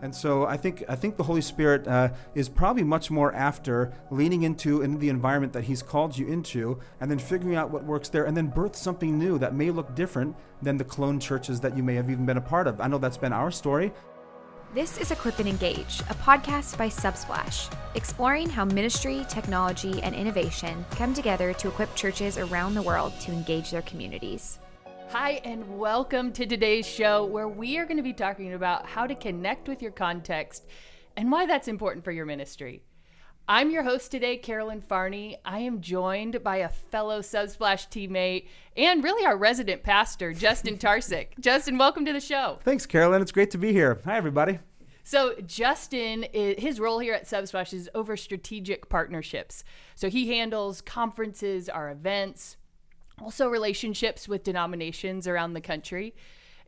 And so I think the Holy Spirit is probably much more after leaning into the environment that He's called you into, and then figuring out what works there, and then birth something new that may look different than the clone churches that you may have even been a part of. I know that's been our story. This is Equip and Engage, a podcast by Subsplash, exploring how ministry, technology, and innovation come together to equip churches around the world to engage their communities. Hi, and welcome to today's show, where we are going to be talking about how to connect with your context and why that's important for your ministry. I'm your host today, Carolyn. I am joined by a fellow Subsplash teammate and really our resident pastor, Justin Tarsick. Justin, welcome to the show. Thanks, Carolyn. It's great to be here. Hi, everybody. So Justin, his role here at Subsplash is over strategic partnerships. So he handles conferences, our events, also relationships with denominations around the country.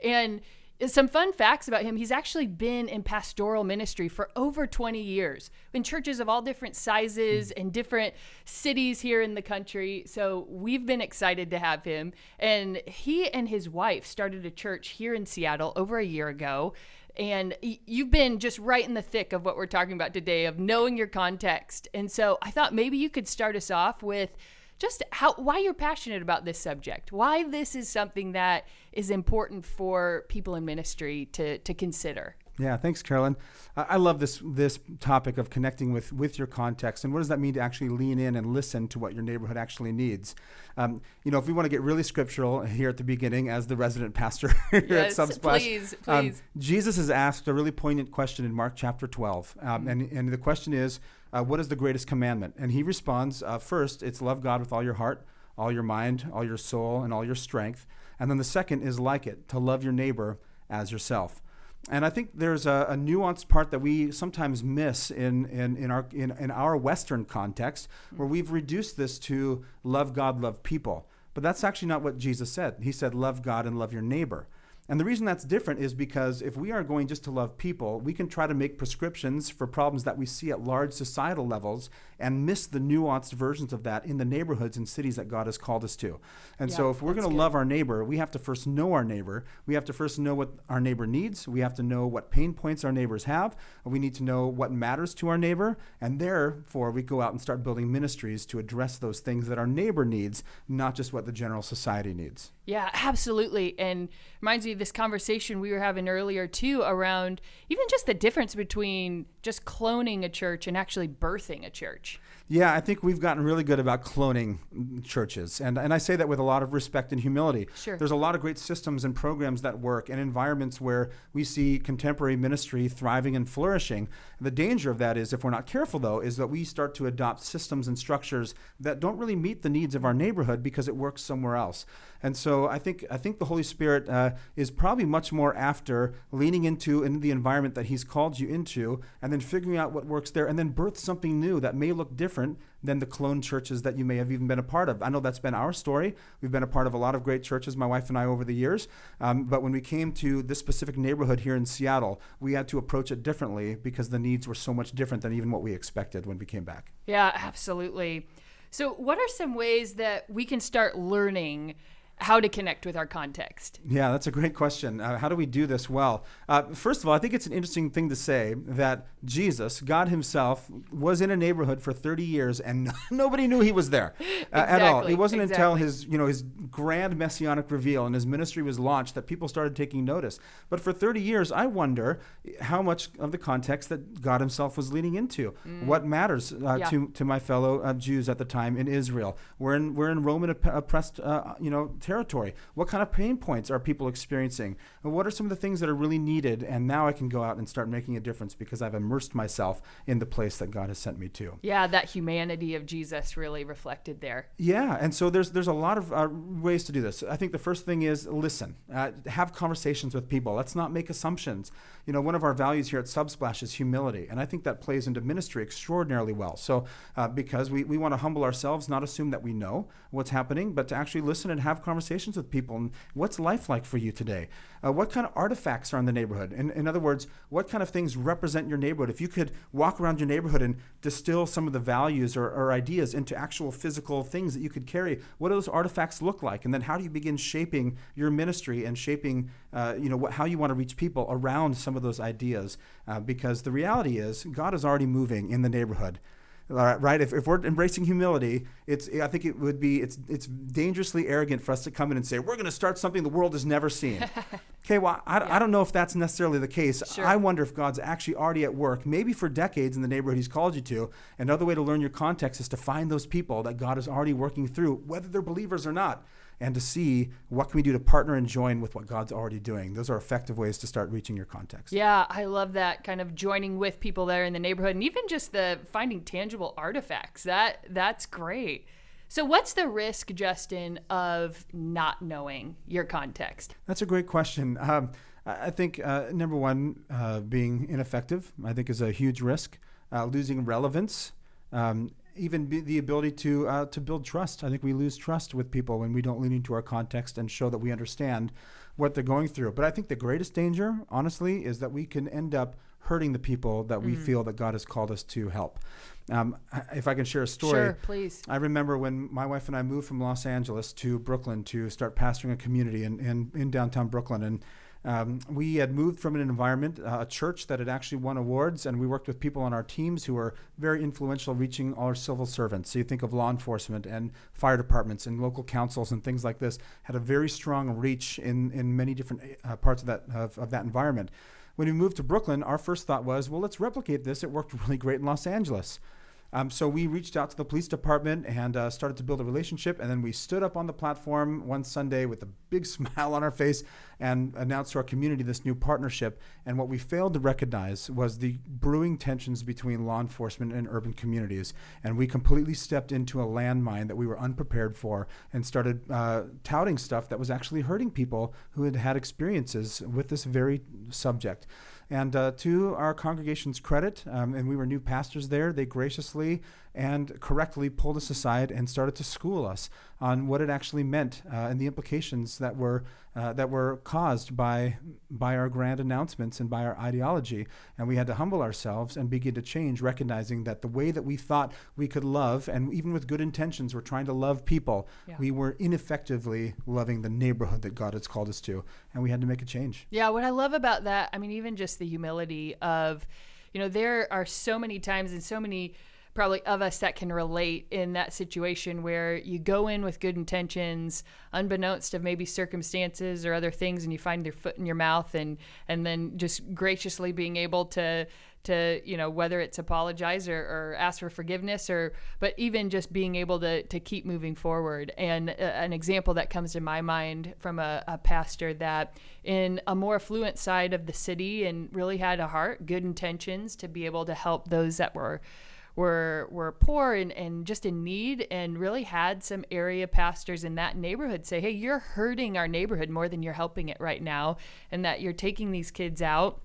And some fun facts about him: he's actually been in pastoral ministry for over 20 years in churches of all different sizes and different cities here in the country. So we've been excited to have him. And he and his wife started a church here in Seattle over a year ago. And you've been just right in the thick of what we're talking about today, of knowing your context. And so I thought maybe you could start us off with just why you're passionate about this subject, why this is something that is important for people in ministry to consider. Yeah, thanks, Carolyn. I love this topic of connecting with your context, and what does that mean to actually lean in and listen to what your neighborhood actually needs. If we want to get really scriptural here at the beginning, as the resident pastor here yes, at Subsplash, please. Jesus has asked a really poignant question in Mark chapter 12, and the question is, what is the greatest commandment? And he responds, first, it's love God with all your heart, all your mind, all your soul, and all your strength. And then the second is like it, to love your neighbor as yourself. And I think there's a nuanced part that we sometimes miss in our Western context, where we've reduced this to love God, love people. But that's actually not what Jesus said. He said, love God and love your neighbor. And the reason that's different is because if we are going just to love people, we can try to make prescriptions for problems that we see at large societal levels and miss the nuanced versions of that in the neighborhoods and cities that God has called us to. And so if we're going to love our neighbor, we have to first know our neighbor. We have to first know what our neighbor needs. We have to know what pain points our neighbors have. We need to know what matters to our neighbor. And therefore, we go out and start building ministries to address those things that our neighbor needs, not just what the general society needs. Yeah, absolutely. And reminds me of this conversation we were having earlier too, around even just the difference between just cloning a church and actually birthing a church. Yeah, I think we've gotten really good about cloning churches. And I say that with a lot of respect and humility. Sure. There's a lot of great systems and programs that work and environments where we see contemporary ministry thriving and flourishing. The danger of that is, if we're not careful, though, is that we start to adopt systems and structures that don't really meet the needs of our neighborhood because it works somewhere else. And so I think the Holy Spirit is probably much more after leaning into the environment that He's called you into, and then figuring out what works there, and then birth something new that may look different than the clone churches that you may have even been a part of. I know that's been our story. We've been a part of a lot of great churches, my wife and I, over the years. But when we came to this specific neighborhood here in Seattle, we had to approach it differently because the needs were so much different than even what we expected when we came back. Yeah, absolutely. So what are some ways that we can start learning how to connect with our context? Yeah, that's a great question. How do we do this well? First of all, I think it's an interesting thing to say that Jesus, God Himself, was in a neighborhood for 30 years and nobody knew He was there at all. It wasn't until his grand messianic reveal and His ministry was launched that people started taking notice. But for 30 years, I wonder how much of the context that God Himself was leaning into. What matters to my fellow Jews at the time in Israel? We're in Roman oppressed territory. What kind of pain points are people experiencing? And what are some of the things that are really needed? And now I can go out and start making a difference because I've immersed myself in the place that God has sent me to. Yeah, that humanity of Jesus really reflected there. Yeah, and so there's a lot of ways to do this. I think the first thing is listen. Have conversations with people. Let's not make assumptions. One of our values here at Subsplash is humility, and I think that plays into ministry extraordinarily well. So because we want to humble ourselves, not assume that we know what's happening, but to actually listen and have conversations conversations with people. And what's life like for you today? What kind of artifacts are in the neighborhood? In other words, what kind of things represent your neighborhood? If you could walk around your neighborhood and distill some of the values or ideas into actual physical things that you could carry, what do those artifacts look like? And then how do you begin shaping your ministry and shaping how you want to reach people around some of those ideas? Because the reality is God is already moving in the neighborhood. Right? If we're embracing humility, it's dangerously arrogant for us to come in and say, we're going to start something the world has never seen. Okay, well, I don't know if that's necessarily the case. Sure. I wonder if God's actually already at work, maybe for decades in the neighborhood he's called you to. Another way to learn your context is to find those people that God is already working through, whether they're believers or not, and to see what can we do to partner and join with what God's already doing. Those are effective ways to start reaching your context. Yeah, I love that, kind of joining with people there in the neighborhood, and even just the finding tangible artifacts. That's great. So what's the risk, Justin, of not knowing your context? That's a great question. I think number one, being ineffective, I think is a huge risk. Losing relevance, even the ability to build trust. I think we lose trust with people when we don't lean into our context and show that we understand what they're going through. But I think the greatest danger, honestly, is that we can end up hurting the people that we feel that God has called us to help. If I can share a story. Sure, please. I remember when my wife and I moved from Los Angeles to Brooklyn to start pastoring a community in downtown Brooklyn. And we had moved from an environment, a church that had actually won awards, and we worked with people on our teams who were very influential, reaching all our civil servants. So you think of law enforcement and fire departments and local councils and things like this, had a very strong reach in many different parts of that environment. When we moved to Brooklyn, our first thought was, well, let's replicate this. It worked really great in Los Angeles. So we reached out to the police department and started to build a relationship. And then we stood up on the platform one Sunday with a big smile on our face and announced to our community this new partnership. And what we failed to recognize was the brewing tensions between law enforcement and urban communities. And we completely stepped into a landmine that we were unprepared for and started touting stuff that was actually hurting people who had had experiences with this very subject. And to our congregation's credit, and we were new pastors there, they graciously and correctly pulled us aside and started to school us on what it actually meant and the implications that were caused by our grand announcements and by our ideology. And we had to humble ourselves and begin to change, recognizing that the way that we thought we could love, and even with good intentions, we're trying to love people, we were ineffectively loving the neighborhood that God has called us to, and we had to make a change. Yeah, what I love about that, I mean, even just the humility of, there are so many times and so many probably of us that can relate in that situation where you go in with good intentions, unbeknownst of maybe circumstances or other things, and you find your foot in your mouth, and then just graciously being able to whether it's apologize or ask for forgiveness, but even just being able to keep moving forward. And an example that comes to my mind from a pastor that in a more affluent side of the city and really had a heart, good intentions to be able to help those that were poor and just in need, and really had some area pastors in that neighborhood say, hey, you're hurting our neighborhood more than you're helping it right now, and that you're taking these kids out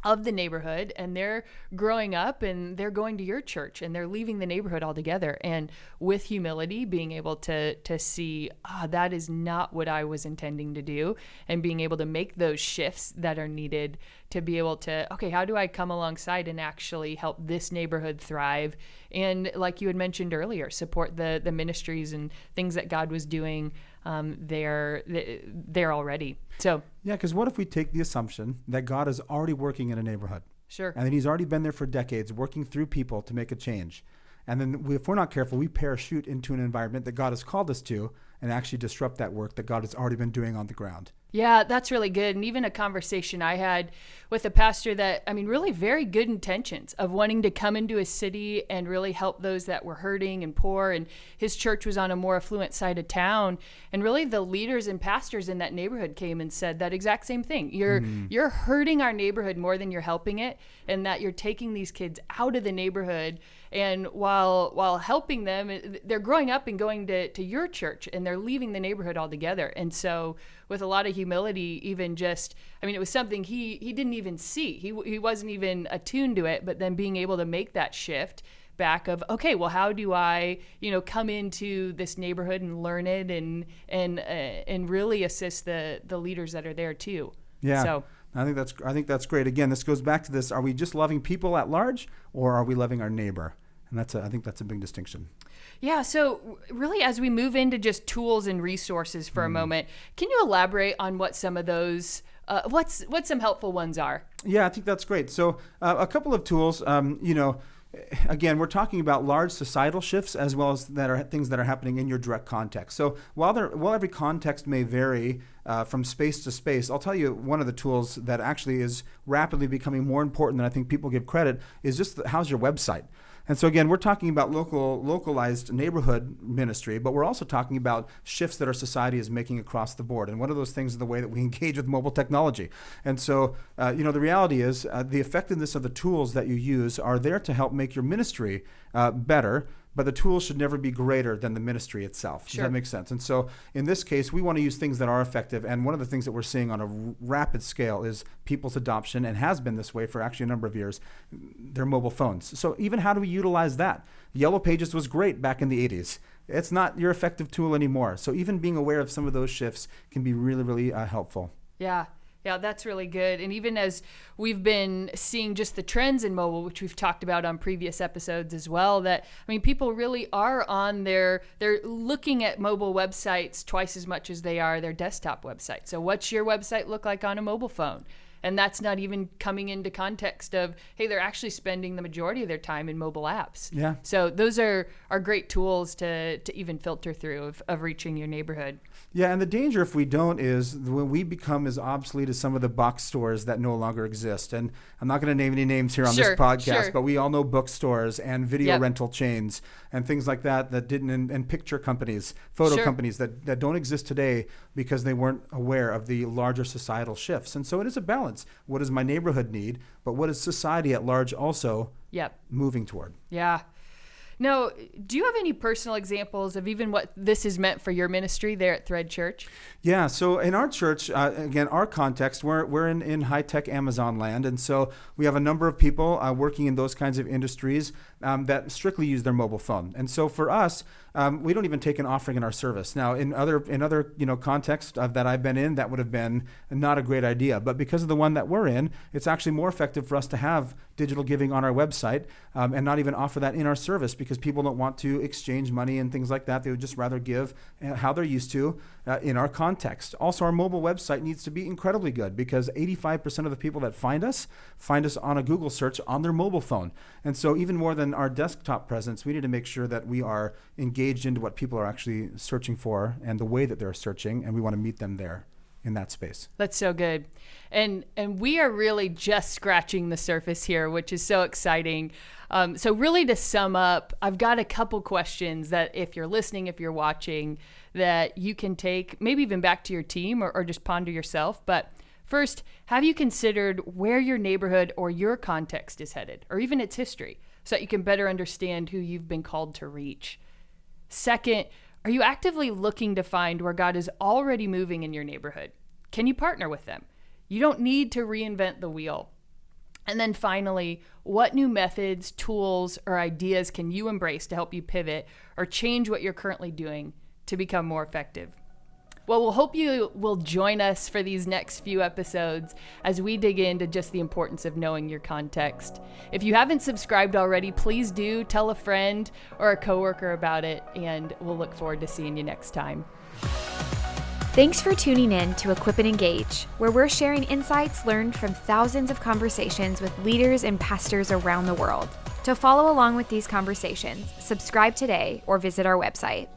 of the neighborhood and they're growing up and they're going to your church and they're leaving the neighborhood altogether. And with humility, being able to see, that is not what I was intending to do, and being able to make those shifts that are needed to be able to, okay, how do I come alongside and actually help this neighborhood thrive? And like you had mentioned earlier, support the ministries and things that God was doing there already. So yeah, because what if we take the assumption that God is already working in a neighborhood? Sure. And that he's already been there for decades, working through people to make a change. And then if we're not careful, we parachute into an environment that God has called us to and actually disrupt that work that God has already been doing on the ground. Yeah, that's really good. And even a conversation I had with a pastor that, really very good intentions of wanting to come into a city and really help those that were hurting and poor. And his church was on a more affluent side of town. And really the leaders and pastors in that neighborhood came and said that exact same thing. You're hurting our neighborhood more than you're helping it, and that you're taking these kids out of the neighborhood. And while helping them, they're growing up and going to your church, and they're leaving the neighborhood altogether. And so with a lot of humility, even just, it was something he didn't even see. He wasn't even attuned to it, but then being able to make that shift, back of, okay, well, how do I, come into this neighborhood and learn it and really assist the leaders that are there too. Yeah. So I think that's great. Again, this goes back to this: are we just loving people at large, or are we loving our neighbor? And I think that's a big distinction. Yeah. So really, as we move into just tools and resources for a moment, can you elaborate on what some of those, what some helpful ones are? Yeah, I think that's great. So a couple of tools, again, we're talking about large societal shifts as well as that are things that are happening in your direct context. So while every context may vary from space to space, I'll tell you one of the tools that actually is rapidly becoming more important than I think people give credit is just how's your website? And so again, we're talking about localized neighborhood ministry, but we're also talking about shifts that our society is making across the board. And one of those things is the way that we engage with mobile technology. And so, the reality is the effectiveness of the tools that you use are there to help make your ministry better, but the tools should never be greater than the ministry itself. Sure. Does that make sense? And so in this case, we want to use things that are effective. And one of the things that we're seeing on a rapid scale is people's adoption, and has been this way for actually a number of years, their mobile phones. So even how do we utilize that? Yellow Pages was great back in the 80s. It's not your effective tool anymore. So even being aware of some of those shifts can be really, really helpful. Yeah. Yeah, that's really good. And even as we've been seeing just the trends in mobile, which we've talked about on previous episodes as well, that, people really are they're looking at mobile websites twice as much as they are their desktop website. So what's your website look like on a mobile phone? And that's not even coming into context of, hey, they're actually spending the majority of their time in mobile apps. Yeah. So those are great tools to even filter through of reaching your neighborhood. Yeah, and the danger if we don't is when we become as obsolete as some of the box stores that no longer exist. And I'm not going to name any names here on this podcast, but we all know bookstores and video rental chains and things like that didn't, and picture companies, photo companies that don't exist today because they weren't aware of the larger societal shifts. And so it is a balance. What does my neighborhood need? But what is society at large also moving toward? Yeah. Now, do you have any personal examples of even what this has meant for your ministry there at Thread Church? Yeah, so in our church, again, our context, we're in high-tech Amazon land, and so we have a number of people working in those kinds of industries that strictly use their mobile phone. And so for us, we don't even take an offering in our service. Now, in other contexts that I've been in, that would have been not a great idea. But because of the one that we're in, it's actually more effective for us to have digital giving on our website and not even offer that in our service, because people don't want to exchange money and things like that. They would just rather give how they're used to in our context. Also, our mobile website needs to be incredibly good, because 85% of the people that find us on a Google search on their mobile phone. And so even more than our desktop presence, we need to make sure that we are engaged into what people are actually searching for and the way that they're searching, and we want to meet them there in that space. That's so good. And we are really just scratching the surface here, which is so exciting. So really, to sum up, I've got a couple questions that if you're listening, if you're watching, that you can take maybe even back to your team or just ponder yourself. But first, have you considered where your neighborhood or your context is headed, or even its history, so that you can better understand who you've been called to reach? Second, are you actively looking to find where God is already moving in your neighborhood? Can you partner with them? You don't need to reinvent the wheel. And then finally, what new methods, tools, or ideas can you embrace to help you pivot or change what you're currently doing to become more effective? Well, we'll hope you will join us for these next few episodes as we dig into just the importance of knowing your context. If you haven't subscribed already, please do. Tell a friend or a coworker about it, and we'll look forward to seeing you next time. Thanks for tuning in to Equip and Engage, where we're sharing insights learned from thousands of conversations with leaders and pastors around the world. To follow along with these conversations, subscribe today or visit our website.